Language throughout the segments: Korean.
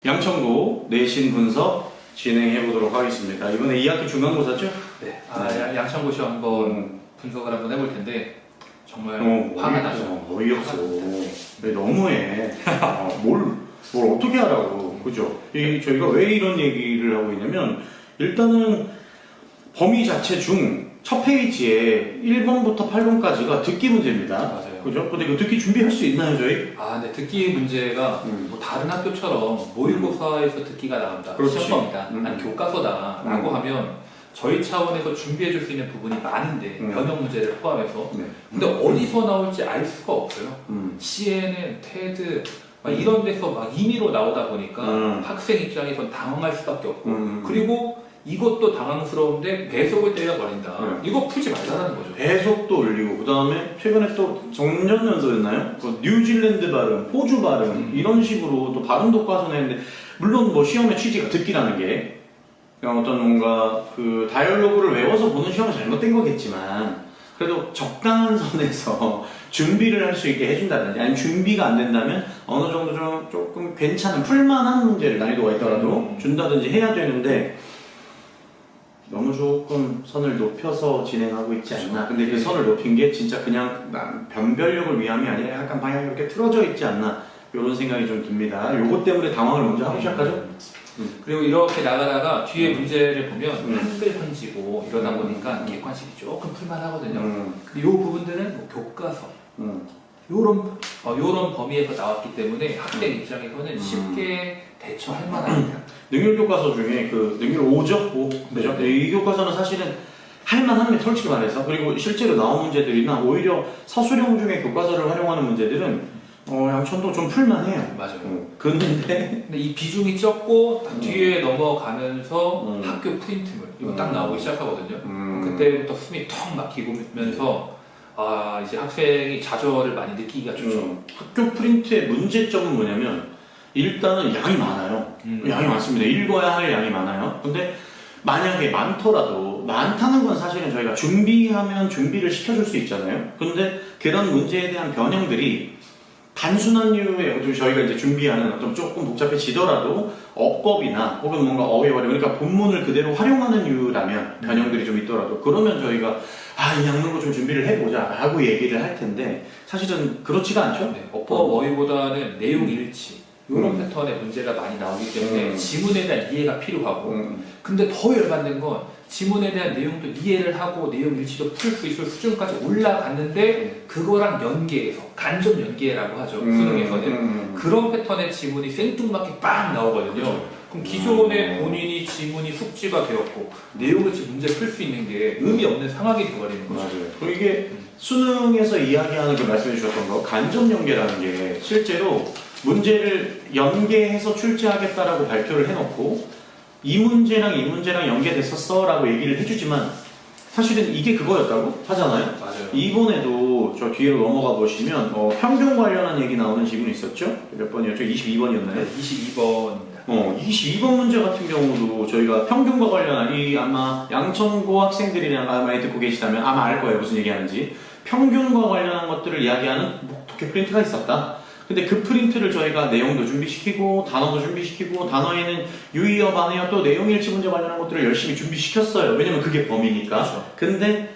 양천구 내신 분석 진행해 보도록 하겠습니다. 이번에 2학기 중간고사죠? 네. 양천고 시험 한번 분석을 한번 해볼 텐데 정말 화가 나죠. 어이없어. 왜 너무해. 뭘 어떻게 하라고. 그죠? 저희가 왜 이런 얘기를 하고 있냐면, 일단은 범위 자체 중 첫 페이지에 1번부터 8번까지가 듣기 문제입니다. 맞아요. 그죠? 근데 그 듣기 준비할 수 있나요, 저희? 네. 듣기 문제가 뭐 다른 학교처럼 모의고사에서 듣기가 나온다. 그렇지. 시험범위다. 아니 교과서다. 라고 하면 저희 차원에서 준비해 줄 수 있는 부분이 많은데 변형 문제를 포함해서 네. 근데 어디서 나올지 알 수가 없어요. CNN, TED 막 이런 데서 막 임의로 나오다 보니까 학생 입장에선 당황할 수밖에 없고 그리고 이것도 당황스러운데 배속을 때려버린다. 이거 풀지 말자는 거죠. 배속도 올리고, 그 다음에 최근에 또 정전연도였나요? 그 뉴질랜드 발음, 호주 발음 이런 식으로 또 발음 독과서 내는데, 물론 뭐 시험의 취지가 듣기라는 게 그냥 어떤 뭔가 그 다이얼로그를 외워서 보는 시험은 잘못된 거겠지만, 그래도 적당한 선에서 준비를 할 수 있게 해준다든지, 아니면 준비가 안 된다면 어느 정도 좀 조금 괜찮은 풀만한 문제를 난이도가 있더라도 준다든지 해야 되는데, 너무 조금 선을 높여서 진행하고 있지 않나. 근데 그 선을 높인 게 진짜 그냥 변별력을 위함이 아니라 약간 방향이 이렇게 틀어져 있지 않나, 이런 생각이 좀 듭니다. 요것 때문에 당황을 먼저 하고 시작하죠. 그리고 이렇게 나가다가 뒤에 문제를 보면 한글 현지고 이러다 보니까 객관식이 조금 풀만하거든요. 근데 이 부분들은 뭐 교과서 요런 범위에서 나왔기 때문에 학생 입장에서는 쉽게 대처할 만합니다. 능률 교과서 중에 그 능률 5죠? 5. 그죠? 네. 이 교과서는 사실은 할만합니다, 솔직히 말해서. 그리고 실제로 나온 문제들이나 오히려 서술형 중에 교과서를 활용하는 문제들은 양천도 좀 풀만해요. 맞아요. 근데 이 비중이 적고 뒤에 넘어가면서 학교 프린트물 이거 딱 나오기 시작하거든요. 그때부터 숨이 턱 막히면서 이제 학생이 좌절을 많이 느끼기가 좋죠. 학교 프린트의 문제점은 뭐냐면, 일단은 양이 많아요. 양이 많습니다. 읽어야 할 양이 많아요. 근데 만약에 많더라도, 많다는 건 사실은 저희가 준비하면 준비를 시켜줄 수 있잖아요. 근데 그런 문제에 대한 변형들이 단순한 이유에 저희가 이제 준비하는 어떤 조금 복잡해지더라도 어법이나 혹은 뭔가 어휘와리, 그러니까 본문을 그대로 활용하는 이유라면 변형들이 좀 있더라도, 그러면 저희가 이 양물고 좀 준비를 해보자 라고 얘기를 할 텐데, 사실은 그렇지가 않죠. 네, 어법 어휘보다는 내용 일치 이런 패턴의 문제가 많이 나오기 때문에 지문에 대한 이해가 필요하고 근데 더 열받는 건 지문에 대한 내용도 이해를 하고 내용 일치도 풀 수 있을 수준까지 올라갔는데 그거랑 연계해서 간접 연계라고 하죠. 수능에서는 그런 패턴의 지문이 생뚱맞게 빵 나오거든요. 그렇죠. 그럼 기존에 본인이 지문이 숙지가 되었고 내용을 문제 풀 수 있는 게 의미 없는 상황이 되어버리는 거죠. 맞아요. 그리고 이게 수능에서 이야기하는 그 말씀해 주셨던 거, 간접 연계라는 게 실제로 문제를 연계해서 출제하겠다라고 발표를 해놓고 이 문제랑 이 문제랑 연계됐었어 라고 얘기를 해주지만 사실은 이게 그거였다고 하잖아요. 맞아요. 이번에도 저 뒤로 넘어가 보시면 평균 관련한 얘기 나오는 지문이 있었죠? 몇 번이었죠? 22번이었나요? 네, 22번입니다. 22번 문제 같은 경우도 저희가 평균과 관련한, 아마 양천고 학생들이랑 많이 듣고 계시다면 아마 알 거예요, 무슨 얘기하는지. 평균과 관련한 것들을 이야기하는 독해 프린트가 있었다. 근데 그 프린트를 저희가 내용도 준비시키고 단어도 준비시키고, 단어에는 유의어, 반의어, 또 내용 일치 문제 관련한 것들을 열심히 준비시켰어요. 왜냐면 그게 범위니까. 그렇죠. 근데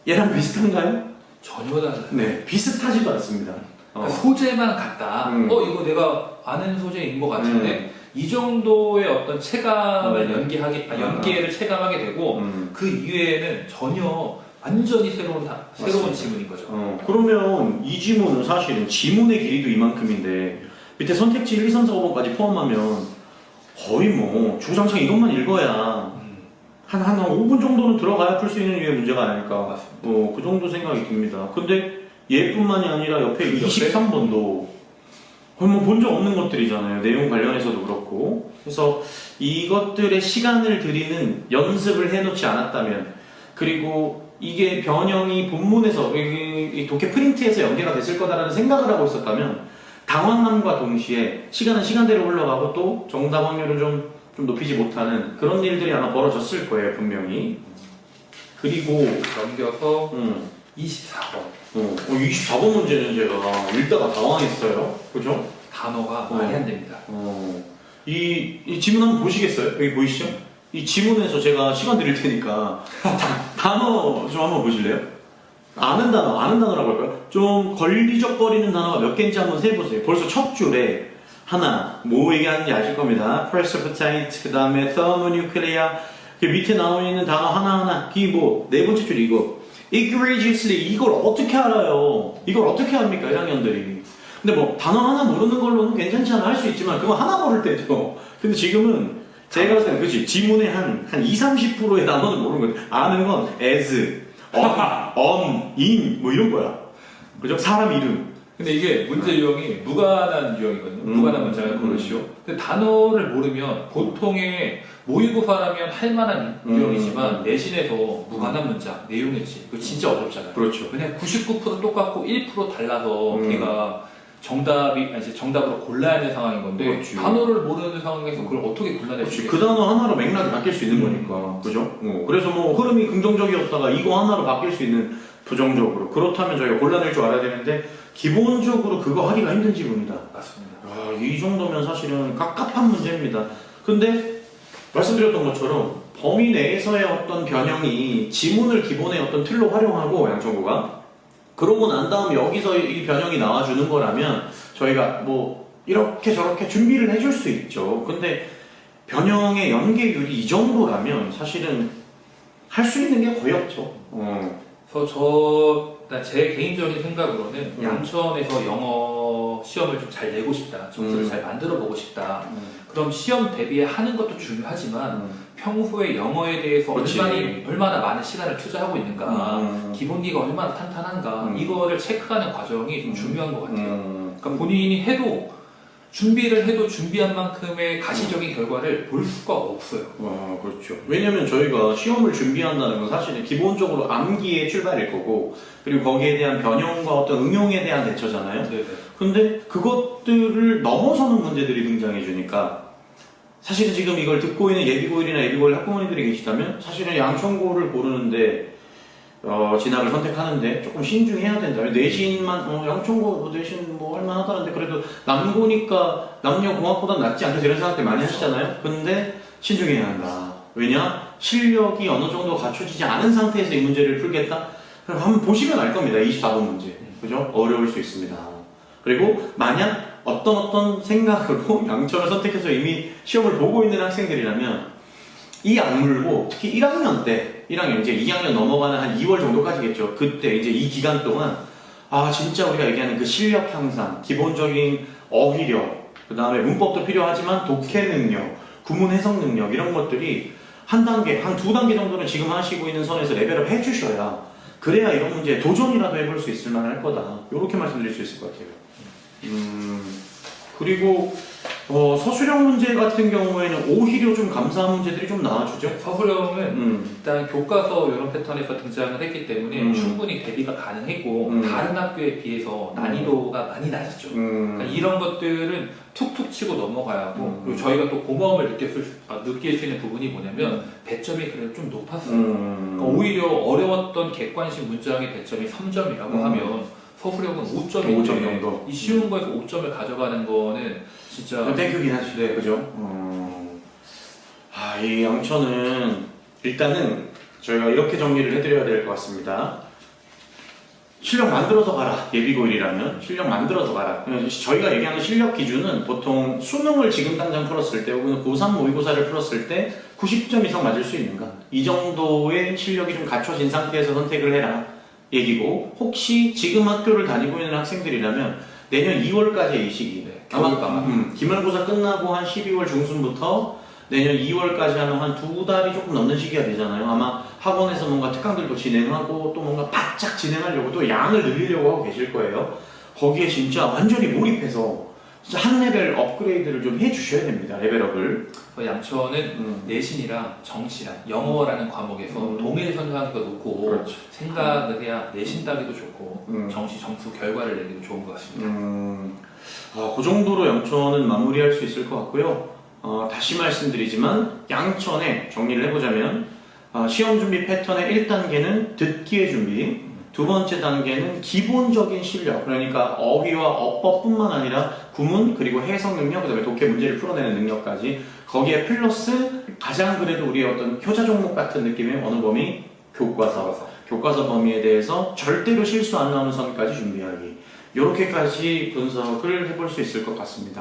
얘랑 비슷한가요? 전혀 달라요. 네, 비슷하지도 않습니다. 그러니까 소재만 같다. 이거 내가 아는 소재인 것 같은데 이 정도의 어떤 체감을 연계를 체감하게 되고 그 이외에는 전혀 완전히 새로운 지문인 거죠. 그러면 이 지문은 사실은 지문의 길이도 이만큼인데 밑에 선택지 1, 2, 3, 4, 5번까지 포함하면 거의 뭐 주구장창 이것만 읽어야 한 5분 정도는 들어가야 풀 수 있는 유의 문제가 아닐까. 그 정도 생각이 듭니다. 근데 얘뿐만이 아니라 옆에 23번도 거의 뭐 본 적 없는 것들이잖아요. 내용 관련해서도 그렇고. 그래서 이것들의 시간을 들이는 연습을 해놓지 않았다면, 그리고 이게 변형이 본문에서 이 독해 프린트에서 연계가 됐을 거다라는 생각을 하고 있었다면 당황함과 동시에 시간은 시간대로 흘러가고 또 정답 확률을 좀 높이지 못하는 그런 일들이 아마 벌어졌을 거예요, 분명히. 그리고 넘겨서 24번. 24번 문제는 제가 읽다가 당황했어요. 그죠? 단어가 말이 안 됩니다. 이 지문 한번 보시겠어요? 여기 보이시죠? 이 지문에서 제가 시간 드릴 테니까 단어 좀 한번 보실래요? 아는 단어라고 할까요? 좀 걸리적거리는 단어가 몇 개인지 한번 세보세요. 벌써 첫 줄에 하나, 뭐 얘기하는지 아실 겁니다. precipitate, 그 다음에 thermonuclear, 그 밑에 나와 있는 단어 하나하나, 이 뭐, 네 번째 줄 이거. egregiously, 이걸 어떻게 알아요? 이걸 어떻게 합니까, 1학년들이? 근데 뭐, 단어 하나 모르는 걸로는 괜찮지 않아 할 수 있지만, 그거 하나 모를 때죠. 근데 지금은, 제가 봤을 때는, 그치, 지문의 한 20, 30%의 단어는 모르는 거예요. 아는 건 as, in, 뭐 이런 거야. 그죠? 사람 이름. 근데 이게 문제 유형이 무관한 유형이거든요. 무관한 문장을 고르시오. 근데 단어를 모르면 보통의 모의고사라면 할 만한 유형이지만 내신에서 무관한 문장, 내용일치 그거 진짜 어렵잖아요. 그렇죠. 그냥 99% 똑같고 1% 달라서 걔가 정답으로 골라야 하는 상황인 건데 그렇지. 단어를 모르는 상황에서 그걸 어떻게 골라낼지 그 단어 하나로 맥락이 바뀔 수 있는 거니까. 그죠? 그래서 뭐 흐름이 긍정적이었다가 이거 하나로 바뀔 수 있는 부정적으로. 그렇다면 저희가 골라낼 줄 알아야 되는데 기본적으로 그거 하기가 힘든 지문이다. 맞습니다. 이 정도면 사실은 깝깝한 문제입니다. 근데 말씀드렸던 것처럼 범위 내에서의 어떤 변형이 지문을 기본의 어떤 틀로 활용하고 양천구가 그러고 난 다음 여기서 이 변형이 나와주는 거라면 저희가 뭐 이렇게 저렇게 준비를 해줄 수 있죠. 근데 변형의 연계율이 이 정도라면 사실은 할 수 있는 게 거의 없죠. 그래서 일단 제 개인적인 생각으로는 양천에서 영어 시험을 좀 잘 내고 싶다, 점수를 잘 만들어 보고 싶다. 그럼 시험 대비하는 것도 중요하지만 평소에 영어에 대해서 얼마나 많은 시간을 투자하고 있는가, 기본기가 얼마나 탄탄한가 이거를 체크하는 과정이 좀 중요한 것 같아요. 그러니까 본인이 준비를 해도 준비한 만큼의 가시적인 결과를 볼 수가 없어요. 그렇죠. 왜냐면 저희가 시험을 준비한다는 건 사실은 기본적으로 암기의 출발일 거고, 그리고 거기에 대한 변형과 어떤 응용에 대한 대처잖아요. 네네. 근데 그것들을 넘어서는 문제들이 등장해 주니까, 사실은 지금 이걸 듣고 있는 예비고1이나 예비고1 학부모님들이 계시다면, 사실은 양천고를 고르는데, 진학을 선택하는데 조금 신중해야 된다. 내신만, 양천고 내신 뭐 할만하다는데 그래도 남고니까 남녀공학보다 낫지 않겠어 이런 생각들 많이 하시잖아요. 근데 신중해야 한다. 왜냐? 실력이 어느 정도 갖춰지지 않은 상태에서 이 문제를 풀겠다? 그럼 한번 보시면 알 겁니다. 24번 문제. 그죠? 어려울 수 있습니다. 그리고 만약 어떤 생각으로 양천을 선택해서 이미 시험을 보고 있는 학생들이라면 이 악물고 특히 1학년 때, 1학년 이제 2학년 넘어가는 한 2월 정도까지겠죠. 그때 이제 이 기간 동안 진짜 우리가 얘기하는 그 실력 향상, 기본적인 어휘력, 그 다음에 문법도 필요하지만 독해 능력, 구문 해석 능력 이런 것들이 한 단계, 한 두 단계 정도는 지금 하시고 있는 선에서 레벨업 해주셔야 그래야 이런 문제에 도전이라도 해볼 수 있을 만할 거다. 이렇게 말씀드릴 수 있을 것 같아요. 그리고 서술형 문제 같은 경우에는 오히려 좀 감사한 문제들이 좀 나와주죠. 서술형은 일단 교과서 이런 패턴에서 등장을 했기 때문에 충분히 대비가 가능했고 다른 학교에 비해서 난이도가 많이 낮았죠. 그러니까 이런 것들은 툭툭 치고 넘어가야 하고 그리고 저희가 또 고마움을 느낄 수 있는 부분이 뭐냐면 배점이 그래도 좀 높았어요. 그러니까 오히려 어려웠던 객관식 문장의 배점이 3점이라고 하면 서술형은 5점인데 5점 정도. 이 쉬운 거에서 5점을 가져가는 거는 진짜 땡큐긴 하지. 네. 그죠? 이 양천은 일단은 저희가 이렇게 정리를 해드려야 될 것 같습니다. 실력 만들어서 가라. 예비고1이라면 실력 만들어서 가라. 저희가 얘기하는 실력 기준은 보통 수능을 지금 당장 풀었을 때 혹은 고3 모의고사를 풀었을 때 90점 이상 맞을 수 있는가? 이 정도의 실력이 좀 갖춰진 상태에서 선택을 해라. 얘기고 혹시 지금 학교를 다니고 있는 학생들이라면 내년 2월까지의 이 시기 아마 기말고사 끝나고 한 12월 중순부터 내년 2월까지 하면 한 2달이 조금 넘는 시기가 되잖아요. 아마 학원에서 뭔가 특강들도 진행하고 또 뭔가 바짝 진행하려고 또 양을 늘리려고 하고 계실 거예요. 거기에 진짜 완전히 몰입해서 진짜 한 레벨 업그레이드를 좀 해주셔야 됩니다. 레벨업을. 양천은 내신이랑 정시랑 영어라는 과목에서 동일선상에서 놓고 그렇죠. 생각을 해야 내신 따기도 좋고 정시 점수 결과를 내기도 좋은 것 같습니다. 그 정도로 양천은 마무리할 수 있을 것 같고요. 다시 말씀드리지만 양천에 정리를 해보자면 시험 준비 패턴의 1단계는 듣기의 준비, 두 번째 단계는 기본적인 실력, 그러니까 어휘와 어법뿐만 아니라 구문 그리고 해석 능력, 그다음에 독해 문제를 풀어내는 능력까지 거기에 플러스 가장 그래도 우리의 어떤 효자 종목 같은 느낌의 어느 범위 교과서 범위에 대해서 절대로 실수 안 나오는 선까지 준비하기, 이렇게까지 분석을 해볼 수 있을 것 같습니다.